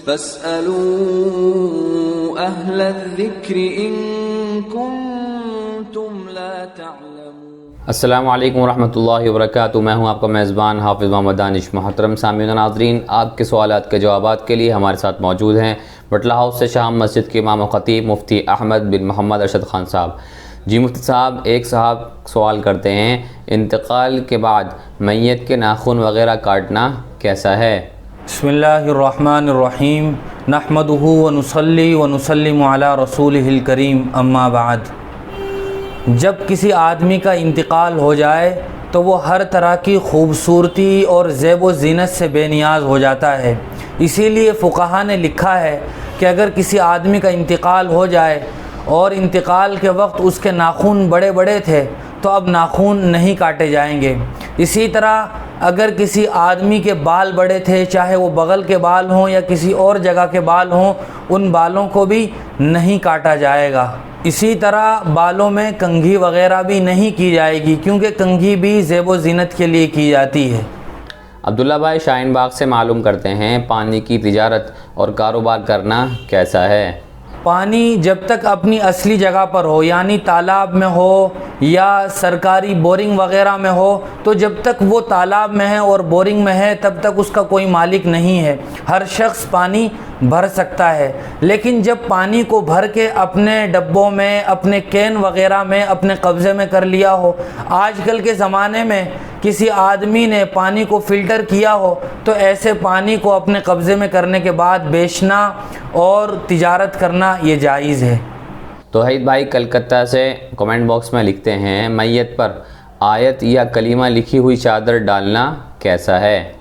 فاسألوا اہل الذکر ان کنتم لا تعلمون۔ السلام علیکم ورحمۃ اللہ وبرکاتہ، میں ہوں آپ کا میزبان حافظ محمد دانش۔ محترم سامعین و ناظرین، آپ کے سوالات کے جوابات کے لیے ہمارے ساتھ موجود ہیں بٹلہ ہاؤس سے شام مسجد کے امام و خطیب مفتی احمد بن محمد ارشد خان صاحب۔ جی مفتی صاحب، ایک صاحب سوال کرتے ہیں، انتقال کے بعد میت کے ناخن وغیرہ کاٹنا کیسا ہے؟ بسم اللہ الرحمن الرحیم، نحمدہ ونصلی ونسلم علی رسولہ الکریم، اما بعد۔ جب کسی آدمی کا انتقال ہو جائے تو وہ ہر طرح کی خوبصورتی اور زیب و زینت سے بے نیاز ہو جاتا ہے۔ اسی لیے فقہا نے لکھا ہے کہ اگر کسی آدمی کا انتقال ہو جائے اور انتقال کے وقت اس کے ناخن بڑے بڑے تھے تو اب ناخن نہیں کاٹے جائیں گے۔ اسی طرح اگر کسی آدمی کے بال بڑے تھے، چاہے وہ بغل کے بال ہوں یا کسی اور جگہ کے بال ہوں، ان بالوں کو بھی نہیں کاٹا جائے گا۔ اسی طرح بالوں میں کنگھی وغیرہ بھی نہیں کی جائے گی، کیونکہ کنگھی بھی زیب و زینت کے لیے کی جاتی ہے۔ عبداللہ بھائی شاہین باغ سے معلوم کرتے ہیں، پانی کی تجارت اور کاروبار کرنا کیسا ہے؟ پانی جب تک اپنی اصلی جگہ پر ہو، یعنی تالاب میں ہو یا سرکاری بورنگ وغیرہ میں ہو، تو جب تک وہ تالاب میں ہے اور بورنگ میں ہے تب تک اس کا کوئی مالک نہیں ہے۔ ہر شخص پانی بھر سکتا ہے، لیکن جب پانی کو بھر کے اپنے ڈبوں میں، اپنے کین وغیرہ میں اپنے قبضے میں کر لیا ہو، آج کل کے زمانے میں کسی آدمی نے پانی کو فلٹر کیا ہو تو ایسے پانی کو اپنے قبضے میں کرنے کے بعد بیچنا اور تجارت کرنا یہ جائز ہے۔ توحید بھائی کلکتہ سے کمنٹ باکس میں لکھتے ہیں، میت پر آیت یا کلمہ لکھی ہوئی چادر ڈالنا کیسا ہے؟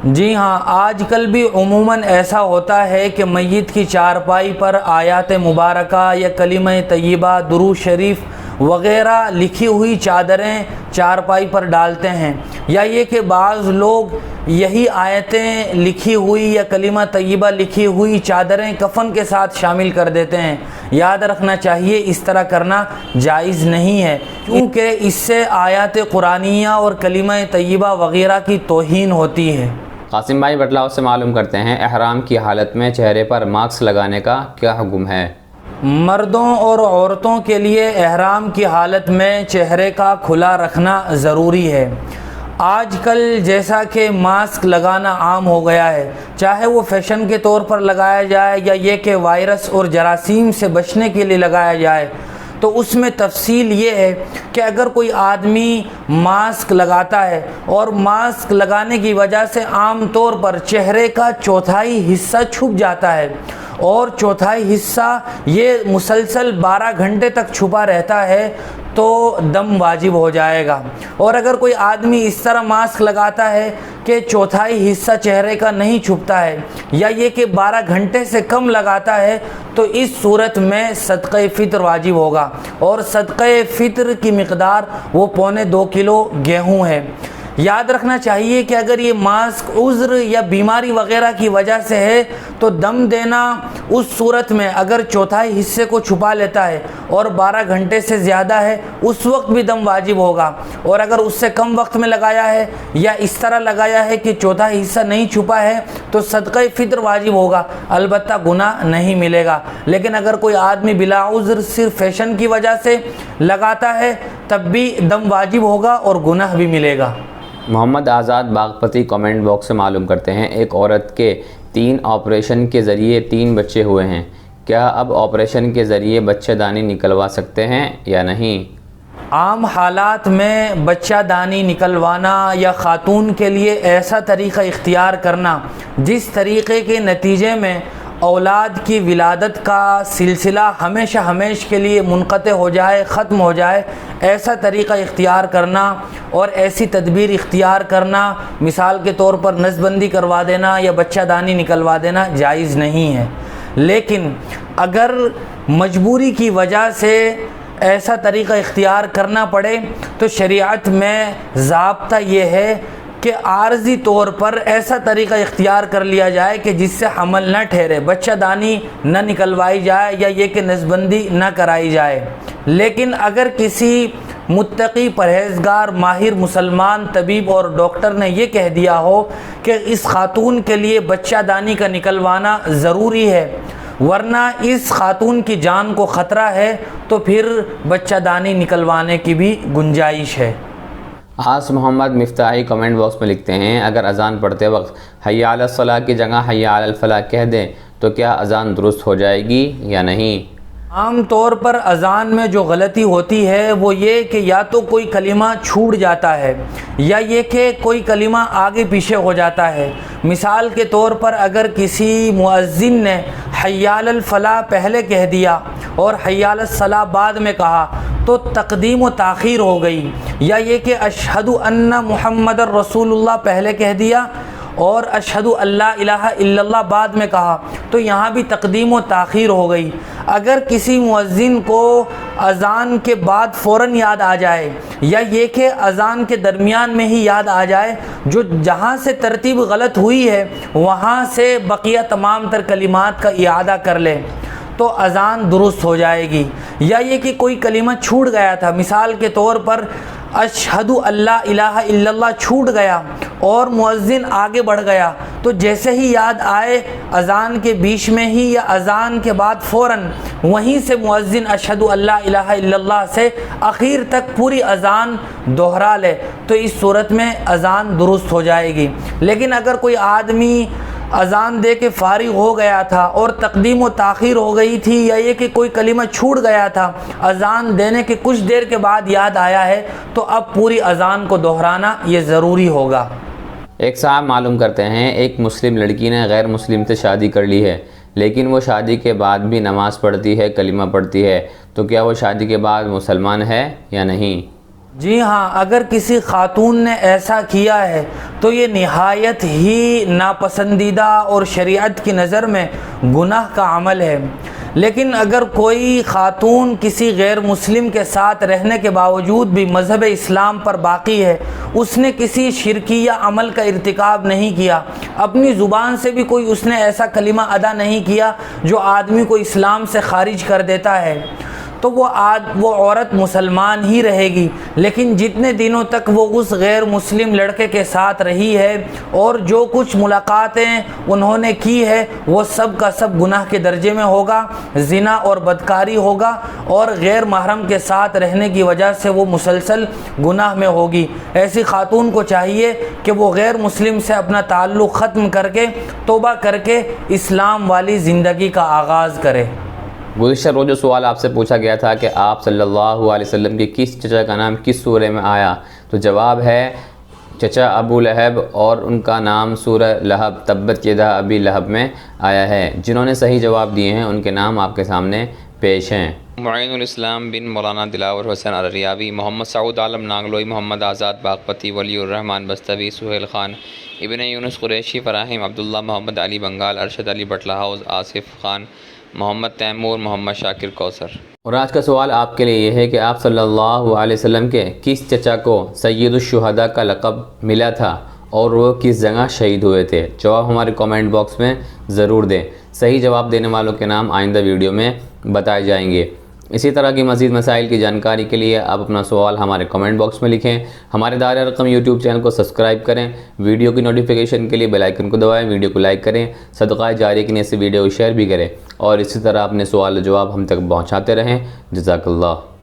جی ہاں، آج کل بھی عموماً ایسا ہوتا ہے کہ میت کی چارپائی پر آیات مبارکہ یا کلمہ طیبہ، درود شریف وغیرہ لکھی ہوئی چادریں چارپائی پر ڈالتے ہیں، یا یہ کہ بعض لوگ یہی آیتیں لکھی ہوئی یا کلمہ طیبہ لکھی ہوئی چادریں کفن کے ساتھ شامل کر دیتے ہیں۔ یاد رکھنا چاہیے اس طرح کرنا جائز نہیں ہے، کیونکہ اس سے آیات قرآنیہ اور کلمہ طیبہ وغیرہ کی توہین ہوتی ہے۔ قاسم بھائی بٹلہ ہاؤس سے معلوم کرتے ہیں، احرام کی حالت میں چہرے پر ماسک لگانے کا کیا حکم ہے؟ مردوں اور عورتوں کے لیے احرام کی حالت میں چہرے کا کھلا رکھنا ضروری ہے۔ آج کل جیسا کہ ماسک لگانا عام ہو گیا ہے، چاہے وہ فیشن کے طور پر لگایا جائے یا یہ کہ وائرس اور جراثیم سے بچنے کے لیے لگایا جائے، تو اس میں تفصیل یہ ہے کہ اگر کوئی آدمی ماسک لگاتا ہے اور ماسک لگانے کی وجہ سے عام طور پر چہرے کا چوتھائی حصہ چھپ جاتا ہے اور چوتھائی حصہ یہ مسلسل 12 گھنٹے تک چھپا رہتا ہے تو دم واجب ہو جائے گا۔ اور اگر کوئی آدمی اس طرح ماسک لگاتا ہے کہ چوتھائی حصہ چہرے کا نہیں چھپتا ہے یا یہ کہ 12 گھنٹے سے کم لگاتا ہے تو اس صورت میں صدقہ فطر واجب ہوگا، اور صدقہ فطر کی مقدار وہ 2.25 کلو گیہوں ہے۔ یاد رکھنا چاہیے کہ اگر یہ ماسک عذر یا بیماری وغیرہ کی وجہ سے ہے تو دم دینا اس صورت میں اگر چوتھائی حصے کو چھپا لیتا ہے اور 12 گھنٹے سے زیادہ ہے اس وقت بھی دم واجب ہوگا، اور اگر اس سے کم وقت میں لگایا ہے یا اس طرح لگایا ہے کہ چوتھائی حصہ نہیں چھپا ہے تو صدقہ فطر واجب ہوگا، البتہ گناہ نہیں ملے گا۔ لیکن اگر کوئی آدمی بلا عذر صرف فیشن کی وجہ سے لگاتا ہے تب بھی دم واجب ہوگا اور گناہ بھی ملے گا۔ محمد آزاد باغپتی کمنٹ باکس سے معلوم کرتے ہیں، ایک عورت کے 3 آپریشن کے ذریعے 3 بچے ہوئے ہیں، کیا اب آپریشن کے ذریعے بچہ دانی نکلوا سکتے ہیں یا نہیں؟ عام حالات میں بچہ دانی نکلوانا یا خاتون کے لیے ایسا طریقہ اختیار کرنا جس طریقے کے نتیجے میں اولاد کی ولادت کا سلسلہ ہمیشہ کے لیے منقطع ہو جائے، ختم ہو جائے، ایسا طریقہ اختیار کرنا اور ایسی تدبیر اختیار کرنا، مثال کے طور پر نس بندی کروا دینا یا بچہ دانی نکلوا دینا جائز نہیں ہے۔ لیکن اگر مجبوری کی وجہ سے ایسا طریقہ اختیار کرنا پڑے تو شریعت میں ضابطہ یہ ہے کہ عارضی طور پر ایسا طریقہ اختیار کر لیا جائے کہ جس سے حمل نہ ٹھہرے، بچہ دانی نہ نکلوائی جائے یا یہ کہ نسبندی نہ کرائی جائے۔ لیکن اگر کسی متقی پرہیزگار ماہر مسلمان طبیب اور ڈاکٹر نے یہ کہہ دیا ہو کہ اس خاتون کے لیے بچہ دانی کا نکلوانا ضروری ہے ورنہ اس خاتون کی جان کو خطرہ ہے، تو پھر بچہ دانی نکلوانے کی بھی گنجائش ہے۔ آس محمد مفتاحی کمنٹ باکس میں لکھتے ہیں، اگر اذان پڑھتے وقت حی علی الصلاۃ کی جگہ حی علی الفلاح کہہ دیں تو کیا اذان درست ہو جائے گی یا نہیں؟ عام طور پر اذان میں جو غلطی ہوتی ہے وہ یہ کہ یا تو کوئی کلمہ چھوٹ جاتا ہے یا یہ کہ کوئی کلمہ آگے پیچھے ہو جاتا ہے۔ مثال کے طور پر اگر کسی مؤذن نے حی علی الفلاح پہلے کہہ دیا اور حی علی الصلاۃ بعد میں کہا تو تقدیم و تاخیر ہو گئی، یا یہ کہ اشہد ان محمد رسول اللہ پہلے کہہ دیا اور اشہد اللہ الہ الا اللہ بعد میں کہا تو یہاں بھی تقدیم و تاخیر ہو گئی۔ اگر کسی مؤذن کو اذان کے بعد فوراً یاد آ جائے یا یہ کہ اذان کے درمیان میں ہی یاد آ جائے، جو جہاں سے ترتیب غلط ہوئی ہے وہاں سے بقیہ تمام تر کلمات کا اعادہ کر لے تو اذان درست ہو جائے گی۔ یا یہ کہ کوئی کلمہ چھوٹ گیا تھا، مثال کے طور پر اشہد اللہ الہ الا اللہ چھوٹ گیا اور مؤذن آگے بڑھ گیا، تو جیسے ہی یاد آئے اذان کے بیچ میں ہی یا اذان کے بعد فوراً وہیں سے مؤذن اشہد اللہ الہ الا اللہ سے اخیر تک پوری اذان دہرا لے تو اس صورت میں اذان درست ہو جائے گی۔ لیکن اگر کوئی آدمی اذان دے کے فارغ ہو گیا تھا اور تقدیم و تاخیر ہو گئی تھی یا یہ کہ کوئی کلمہ چھوٹ گیا تھا، اذان دینے کے کچھ دیر کے بعد یاد آیا ہے تو اب پوری اذان کو دہرانا یہ ضروری ہوگا۔ ایک صاحب معلوم کرتے ہیں، ایک مسلم لڑکی نے غیر مسلم سے شادی کر لی ہے لیکن وہ شادی کے بعد بھی نماز پڑھتی ہے، کلمہ پڑھتی ہے، تو کیا وہ شادی کے بعد مسلمان ہے یا نہیں؟ جی ہاں، اگر کسی خاتون نے ایسا کیا ہے تو یہ نہایت ہی ناپسندیدہ اور شریعت کی نظر میں گناہ کا عمل ہے۔ لیکن اگر کوئی خاتون کسی غیر مسلم کے ساتھ رہنے کے باوجود بھی مذہب اسلام پر باقی ہے، اس نے کسی شرکیہ عمل کا ارتکاب نہیں کیا، اپنی زبان سے بھی کوئی اس نے ایسا کلمہ ادا نہیں کیا جو آدمی کو اسلام سے خارج کر دیتا ہے، تو وہ عورت مسلمان ہی رہے گی، لیکن جتنے دنوں تک وہ اس غیر مسلم لڑکے کے ساتھ رہی ہے اور جو کچھ ملاقاتیں انہوں نے کی ہے وہ سب کا سب گناہ کے درجے میں ہوگا، زنا اور بدکاری ہوگا، اور غیر محرم کے ساتھ رہنے کی وجہ سے وہ مسلسل گناہ میں ہوگی۔ ایسی خاتون کو چاہیے کہ وہ غیر مسلم سے اپنا تعلق ختم کر کے توبہ کر کے اسلام والی زندگی کا آغاز کرے۔ گزشتہ روز جو سوال آپ سے پوچھا گیا تھا کہ آپ صلی اللہ علیہ وسلم کے کس چچا کا نام کس سورہ میں آیا، تو جواب ہے چچا ابو لہب، اور ان کا نام سورہ لہب تبت یدا ابی لہب میں آیا ہے۔ جنہوں نے صحیح جواب دیے ہیں ان کے نام آپ کے سامنے پیش ہیں۔ معین الاسلام بن مولانا دلاور حسین اریابی، محمد سعود عالم نانگلوئی، محمد آزاد باغپتی، ولی الرحمن بستوی، سہیل خان، ابن یونس قریشی، فراہیم عبداللہ، محمد علی بنگال، ارشد علی بٹلہ ہاؤس، آصف خان، محمد تیمور، محمد شاکر کوثر۔ اور آج کا سوال آپ کے لیے یہ ہے کہ آپ صلی اللہ علیہ وسلم کے کس چچا کو سید الشہداء کا لقب ملا تھا اور وہ کس جگہ شہید ہوئے تھے؟ جواب ہمارے کامنٹ باکس میں ضرور دیں۔ صحیح جواب دینے والوں کے نام آئندہ ویڈیو میں بتائے جائیں گے۔ اسی طرح کی مزید مسائل کی جانکاری کے لیے آپ اپنا سوال ہمارے کمنٹ باکس میں لکھیں۔ ہمارے دار ارقم یوٹیوب چینل کو سبسکرائب کریں، ویڈیو کی نوٹیفیکیشن کے لیے بیل آئیکن کو دبائیں، ویڈیو کو لائک کریں، صدقہ جاریہ کے لیے اس ویڈیو کو شیئر بھی کریں، اور اسی طرح اپنے سوال و جواب ہم تک پہنچاتے رہیں۔ جزاک اللہ۔